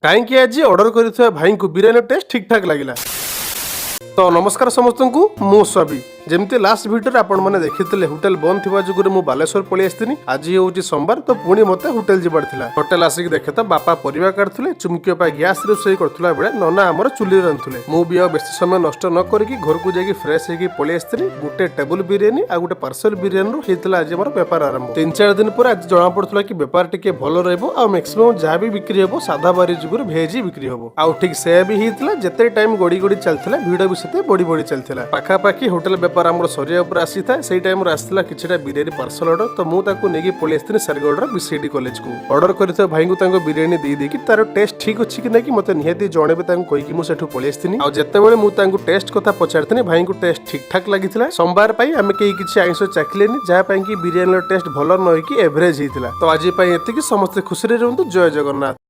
कहीं आज ऑर्डर कर भाई को बिरियानी टेस्ट ठीक ठाक लगिला। तो नमस्कार समस्त को मु स्वाभी जमती लास्ट भिडियो आपण मैंने देखी होटेल बंद थी जुगुर मु बालेश्वर पलि आसती। आज हूँ सोमवार तो पुणी मत होटेल जबार था। होटेल आसिक देखे तो बापा परिवा काटुले चुमकी बापा गैस रोषे करथुला बेले नना आमर चुली रांधुले। मु भी बेसी समय नष्ट न करके घर को जाकि फ्रेश होगी पलि आसती। गोटे टेबुल बिरियानी आ गोटे पार्सल बिरियानी होता आज आम बेपार आरंभ। 3-4 दिन पर आज जना पड़ा कि बेपार टिके भल रहा मैक्सिमम जहाँ भी बिक्री हम साधा बारी जुगुर भेज बिक्री हम आउ ठीक से भी होता। जिते टाइम गड़ी गड़ी चलता भिड़ भी से बड़ी बड़ी चलता। पाखापाखि होटेल बेपार आम सरिया उपर आसी था से टाइम आसाला किछटा बिरियानी पार्सल ऑर्डर तो मुझे नहीं पलि आसती सरगढ़ बीसीडी कॉलेज को। ऑर्डर कर भाई को बिरियानी दे कि तार टेस्ट ठीक अच्छी कि नहीं मत निहाती जनइबे कहीकि मुझे पलि आसती। आ जितेबाला मुझे टेस्ट कथा पचारि भाई को टेस्ट ठीक ठाक लगी। सोमवार आम कहीं किसी आइंष चाखिले जहाँपाई कि बिरियानी टेस्ट भल न कि एवरेज होता। तो आज एति समस्ते खुशी रुहतु। जय जगन्नाथ।